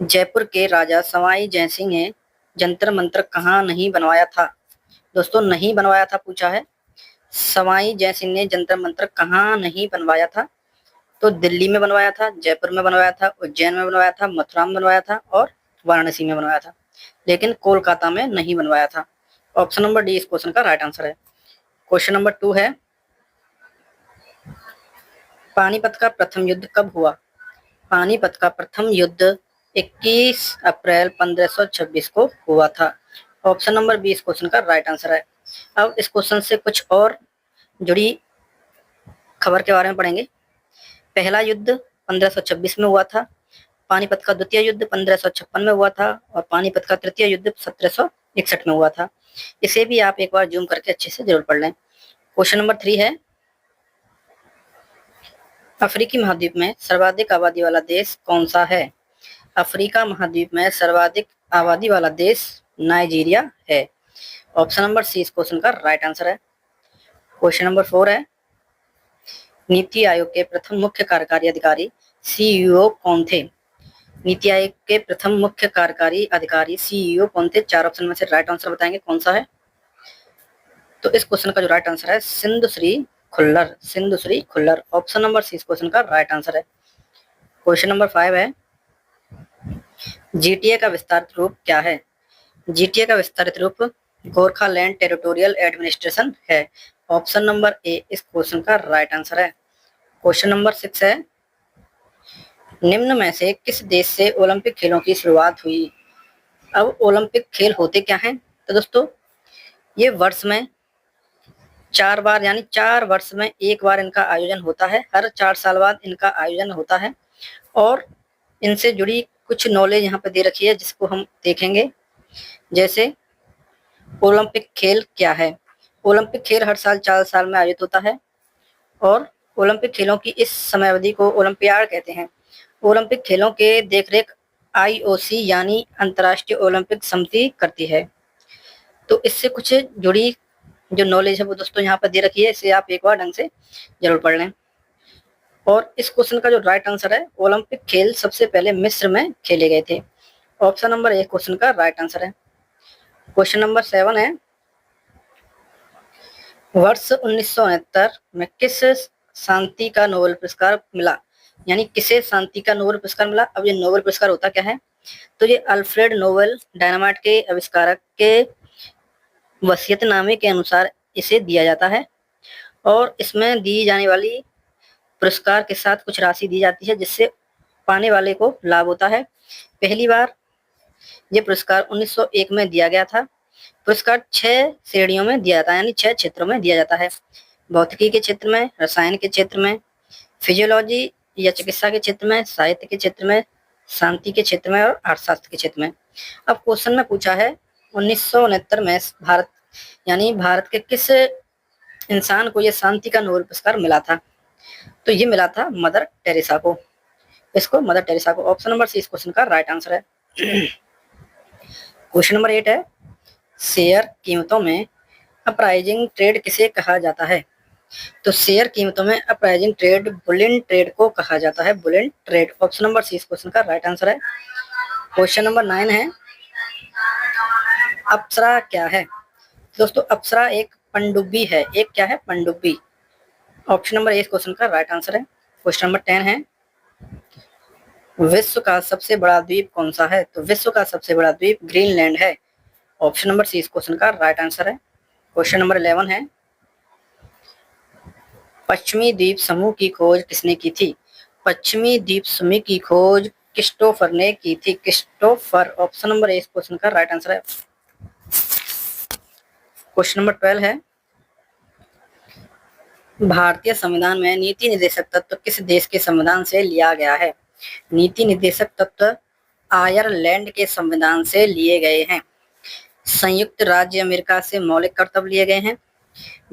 जयपुर के राजा सवाई जयसिंह ने जंतर मंतर कहाँ नहीं बनवाया था। दोस्तों, नहीं बनवाया था पूछा है। सवाई जयसिंह ने जंतर मंतर कहाँ नहीं बनवाया था? तो दिल्ली में बनवाया था, जयपुर में बनवाया था, उज्जैन में बनवाया था, मथुरा में बनवाया था और वाराणसी में बनवाया था, लेकिन कोलकाता में नहीं बनवाया था। ऑप्शन नंबर डी इस क्वेश्चन का राइट आंसर है। क्वेश्चन नंबर 2 है, पानीपत का प्रथम युद्ध कब हुआ? पानीपत का प्रथम युद्ध 21 अप्रैल 1526 को हुआ था। ऑप्शन नंबर बी इस क्वेश्चन का राइट आंसर है। अब इस क्वेश्चन से कुछ और जुड़ी खबर के बारे में पढ़ेंगे। पहला युद्ध 1526 में हुआ था, पानीपत का द्वितीय युद्ध 1556 में हुआ था और पानीपत का तृतीय युद्ध 1761 में हुआ था। इसे भी आप एक बार जूम करके अच्छे से जरूर पढ़ लें। क्वेश्चन नंबर 3 है, अफ्रीकी महाद्वीप में सर्वाधिक आबादी वाला देश कौन सा है? अफ्रीका महाद्वीप में सर्वाधिक आबादी वाला देश नाइजीरिया है। ऑप्शन नंबर सी इस क्वेश्चन का राइट आंसर है। क्वेश्चन नंबर 4 है, नीति आयोग के प्रथम मुख्य कार्यकारी अधिकारी सीईओ कौन थे? नीति आयोग के प्रथम मुख्य कार्यकारी अधिकारी सीईओ कौन थे? 4 ऑप्शन में से राइट आंसर बताएंगे कौन सा है। तो इस क्वेश्चन का जो राइट आंसर है Sindhu Shri Khullar, Sindhu Shri Khullar. Option number C इस क्वेश्चन का राइट आंसर है। क्वेश्चन नंबर 5 है, जीटीए का विस्तारित रूप क्या है? जीटीए का विस्तारित रूप गोरखालैंड टेरिटोरियल एडमिनिस्ट्रेशन है। ऑप्शन नंबर ए इस क्वेश्चन का राइट आंसर है। क्वेश्चन नंबर 6 है, निम्न में से किस देश से ओलंपिक खेलों की शुरुआत हुई? अब ओलंपिक खेल होते क्या हैं? तो दोस्तों, ये वर्ष में 4 बार यानी 4 वर्ष में एक बार इनका आयोजन होता है। हर 4 साल बाद इनका आयोजन होता है और इनसे जुड़ी कुछ नॉलेज यहाँ पे दे रखी है जिसको हम देखेंगे। जैसे ओलंपिक खेल क्या है? ओलंपिक खेल हर साल 4 साल में आयोजित होता है और ओलंपिक खेलों की इस समयावधि को ओलंपियाड कहते हैं। ओलंपिक खेलों के देखरेख आईओसी यानी अंतर्राष्ट्रीय ओलंपिक समिति करती है। तो इससे कुछ जुड़ी जो नॉलेज है वो दोस्तों यहाँ पर दे रखी है, इसे आप एक बार ढंग से जरूर पढ़ लें। और इस क्वेश्चन का जो राइट आंसर है, ओलंपिक खेल सबसे पहले मिस्र में खेले गए थे। ऑप्शन नंबर ए क्वेश्चन का राइट आंसर है। क्वेश्चन नंबर 7 है, वर्ष 1969 में किस शांति का नोबेल पुरस्कार मिला? यानी किसे शांति का नोबेल पुरस्कार मिला? अब ये नोबेल पुरस्कार होता क्या है? तो ये अल्फ्रेड नोबेल डायनामाइट के आविष्कारक के वसीयतनामे के अनुसार इसे दिया जाता है और इसमें दी जाने वाली पुरस्कार के साथ कुछ राशि दी जाती है जिससे पाने वाले को लाभ होता है। पहली बार ये पुरस्कार 1901 में दिया गया था। पुरस्कार 6 श्रेणियों में दिया जाता है यानी 6 क्षेत्रों में दिया जाता है। भौतिकी के क्षेत्र में, रसायन के क्षेत्र में, फिजियोलॉजी या चिकित्सा के क्षेत्र में, साहित्य के क्षेत्र में, शांति के क्षेत्र में और अर्थशास्त्र के क्षेत्र में। अब क्वेश्चन में पूछा है 1969 में भारत यानी भारत के किस इंसान को यह शांति का नोबेल पुरस्कार मिला था? तो ये मिला था मदर टेरेसा को। इसको मदर टेरेसा को। ऑप्शन नंबर सी इस क्वेश्चन का राइट आंसर है। क्वेश्चन नंबर 8 है, शेयर कीमतों में अपराइजिंग ट्रेड किसे कहा जाता है? तो शेयर कीमतों में अपराइजिंग ट्रेड बुलियन ट्रेड को कहा जाता है, bullion trade. Option number C इस क्वेश्चन का राइट आंसर है। क्वेश्चन नंबर 9 है, अप्सरा क्या है? दोस्तों, अप्सरा एक पनडुब्बी है। एक क्या है? पनडुब्बी। ऑप्शन नंबर ए इस क्वेश्चन का राइट आंसर है। क्वेश्चन नंबर 10 है, विश्व का सबसे बड़ा द्वीप कौन सा है? तो विश्व का सबसे बड़ा द्वीप ग्रीनलैंड है। ऑप्शन नंबर सी इस क्वेश्चन का राइट आंसर है। क्वेश्चन नंबर 11 है, पश्चिमी द्वीप समूह की खोज किसने की थी? पश्चिमी द्वीप समूह की खोज क्रिस्टोफर ने की थी, क्रिस्टोफर। ऑप्शन नंबर ए इस क्वेश्चन का राइट आंसर है। क्वेश्चन नंबर 12 है, भारतीय संविधान में नीति निर्देशक तत्व किस देश के संविधान से लिया गया है? नीति निर्देशक तत्व आयरलैंड के संविधान से लिए गए हैं। संयुक्त राज्य अमेरिका से मौलिक कर्तव्य लिए गए हैं।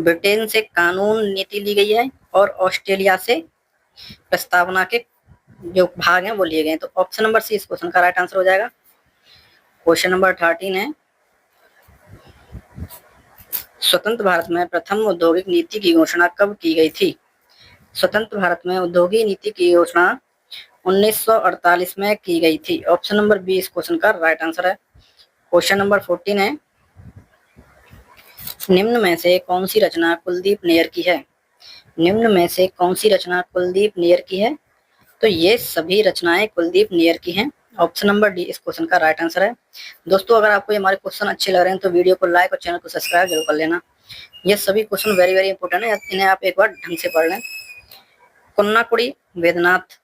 ब्रिटेन से कानून नीति ली गई है और ऑस्ट्रेलिया से प्रस्तावना के जो भाग हैं वो लिए गए हैं। तो ऑप्शन नंबर सी इस क्वेश्चन का राइट आंसर हो जाएगा। क्वेश्चन नंबर 13 है, स्वतंत्र भारत में प्रथम औद्योगिक नीति की घोषणा कब की गई थी? स्वतंत्र भारत में औद्योगिक नीति की घोषणा 1948 में की गई थी। ऑप्शन नंबर बी इस क्वेश्चन का राइट आंसर है। क्वेश्चन नंबर 14 है, निम्न में से कौन सी रचना कुलदीप नैयर की है? निम्न में से कौन सी रचना कुलदीप नैयर की है? तो ये सभी रचनाएं कुलदीप नैयर की हैं। ऑप्शन नंबर डी इस क्वेश्चन का राइट आंसर है। दोस्तों, अगर आपको ये हमारे क्वेश्चन अच्छे लग रहे हैं तो वीडियो को लाइक और चैनल को सब्सक्राइब जरूर कर लेना। ये सभी क्वेश्चन वेरी वेरी इंपॉर्टेंट है, इन्हें आप एक बार ढंग से पढ़ लें। कुन्नाकुड़ी वेदनाथ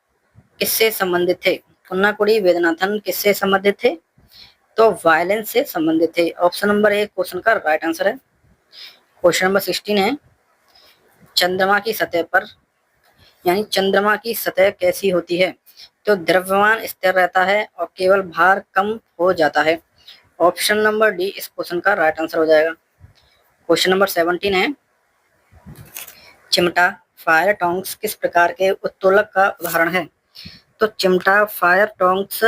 किससे संबंधित थे? कुन्नाकुड़ी वेदनाथन किससे संबंधित थे? तो वायलेंस से संबंधित थे। ऑप्शन नंबर ए क्वेश्चन का राइट आंसर है। क्वेश्चन नंबर 16 है, चंद्रमा की सतह पर यानी चंद्रमा की सतह कैसी होती है? तो द्रव्यमान स्थिर रहता है और केवल भार कम हो जाता है। ऑप्शन नंबर डी इस क्वेश्चन का राइट आंसर हो जाएगा। क्वेश्चन नंबर 17 है, चिमटा फायर टोंक्स किस प्रकार के उत्तोलक का उदाहरण है? तो चिमटा फायर टोंक्स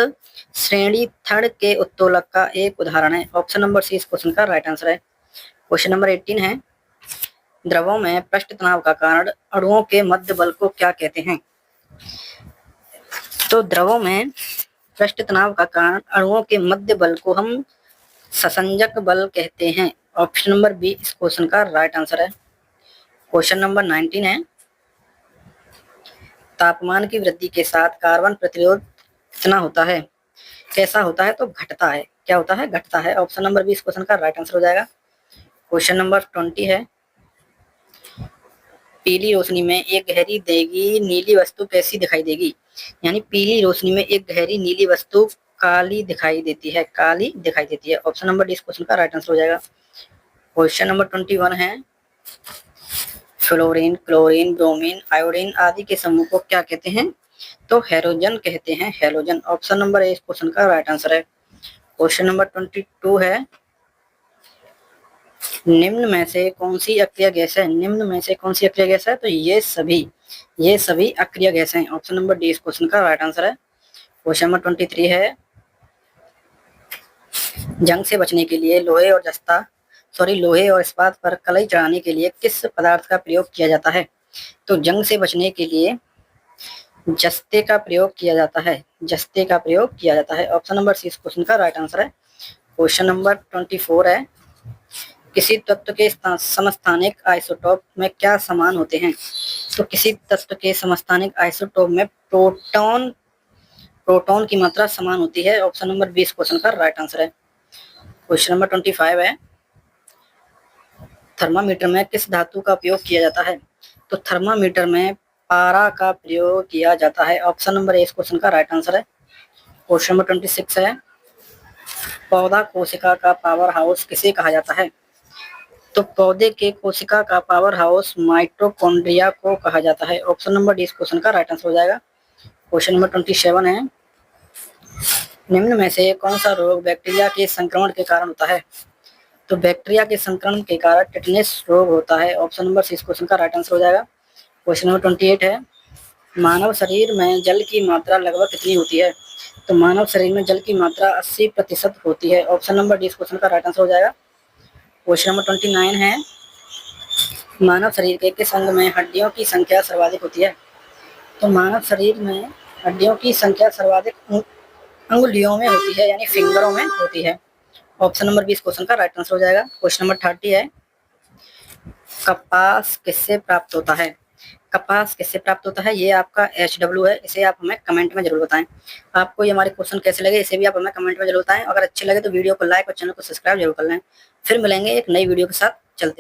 श्रेणी थर्ड के उत्तोलक का एक उदाहरण है। ऑप्शन नंबर सी इस क्वेश्चन का राइट आंसर है। क्वेश्चन नंबर 18 है, द्रवों में पृष्ठ तनाव का कारण अणुओं के मध्य बल को क्या कहते हैं? तो द्रवों में पृष्ठ तनाव का कारण अणुओं के मध्य बल को हम ससंजक बल कहते हैं। ऑप्शन नंबर बी इस क्वेश्चन का राइट आंसर है। क्वेश्चन नंबर 19 है, तापमान की वृद्धि के साथ कार्बन प्रतिरोध कितना होता है? कैसा होता है? तो घटता है। क्या होता है? घटता है। ऑप्शन नंबर बी इस क्वेश्चन का राइट आंसर हो जाएगा। क्वेश्चन नंबर 20 है, पीली रोशनी में एक गहरी देगी नीली वस्तु कैसी दिखाई देगी? यानी पीली रोशनी में एक गहरी नीली वस्तु काली दिखाई देती है। काली दिखाई देती है। ऑप्शन नंबर डी इस क्वेश्चन का राइट आंसर हो जाएगा। क्वेश्चन नंबर 21 है, फ्लोरीन, क्लोरीन, ब्रोमीन, आयोडीन आदि के समूह को क्या कहते हैं? तो हैलोजन कहते हैं। हैलोजन। ऑप्शन नंबर ए इस क्वेश्चन का राइट आंसर है। क्वेश्चन नंबर 22 है, निम्न में से कौन सी अक्रिय गैस है? निम्न में से कौन सी अक्रिय गैस है? तो ये सभी अक्रिय गैस हैं। ऑप्शन नंबर डी इस क्वेश्चन का राइट आंसर है। क्वेश्चन नंबर 23 है, जंग से बचने के लिए लोहे और इस्पात पर कलई चढ़ाने के लिए किस पदार्थ का प्रयोग किया जाता है? तो जंग से बचने के लिए जस्ते का प्रयोग किया जाता है। जस्ते का प्रयोग किया जाता है। ऑप्शन नंबर सी इस क्वेश्चन का राइट आंसर है। क्वेश्चन नंबर 24 है, किसी तत्व के समस्थानिक आइसोटोप में क्या समान होते हैं? तो किसी तत्व के समस्थानिक आइसोटोप में प्रोटॉन की मात्रा समान होती है। ऑप्शन नंबर 20 क्वेश्चन का राइट आंसर है। क्वेश्चन नंबर 25 है, थर्मामीटर में किस धातु का उपयोग किया जाता है? तो थर्मामीटर में पारा का प्रयोग किया जाता है। ऑप्शन नंबर ए इस क्वेश्चन का राइट आंसर है। क्वेश्चन नंबर 26 है, पौधा कोशिका का पावर हाउस किसे कहा जाता है? तो पौधे के कोशिका का पावर हाउस माइटोकॉन्ड्रिया को कहा जाता है। ऑप्शन नंबर डी इस क्वेश्चन का राइट आंसर हो जाएगा। क्वेश्चन नंबर 27 है, निम्न में से कौन सा रोग बैक्टीरिया के संक्रमण के कारण होता है? तो बैक्टीरिया के संक्रमण के कारण टिटनेस रोग होता है। ऑप्शन नंबर सी इस क्वेश्चन का राइट आंसर हो जाएगा। क्वेश्चन नंबर 28 है, मानव शरीर में जल की मात्रा लगभग कितनी होती है? तो मानव शरीर में जल की मात्रा 80% होती है। ऑप्शन नंबर डी इस क्वेश्चन का राइट आंसर हो जाएगा। क्वेश्चन नंबर 29 है, मानव शरीर के किस अंग में हड्डियों की संख्या सर्वाधिक होती है? तो मानव शरीर में हड्डियों की संख्या सर्वाधिक अंगुलियों में होती है, यानी फिंगरों में होती है। ऑप्शन नंबर 20 क्वेश्चन का राइट आंसर हो जाएगा। क्वेश्चन नंबर 30 है, कपास किससे प्राप्त होता है? कपास किससे प्राप्त होता है? ये आपका HW है। इसे आप हमें कमेंट में जरूर बताएं। आपको ये हमारे क्वेश्चन कैसे लगे इसे भी आप हमें कमेंट में जरूर बताएं। अगर अच्छे लगे तो वीडियो को लाइक और चैनल को सब्सक्राइब जरूर कर लें। फिर मिलेंगे एक नई वीडियो के साथ।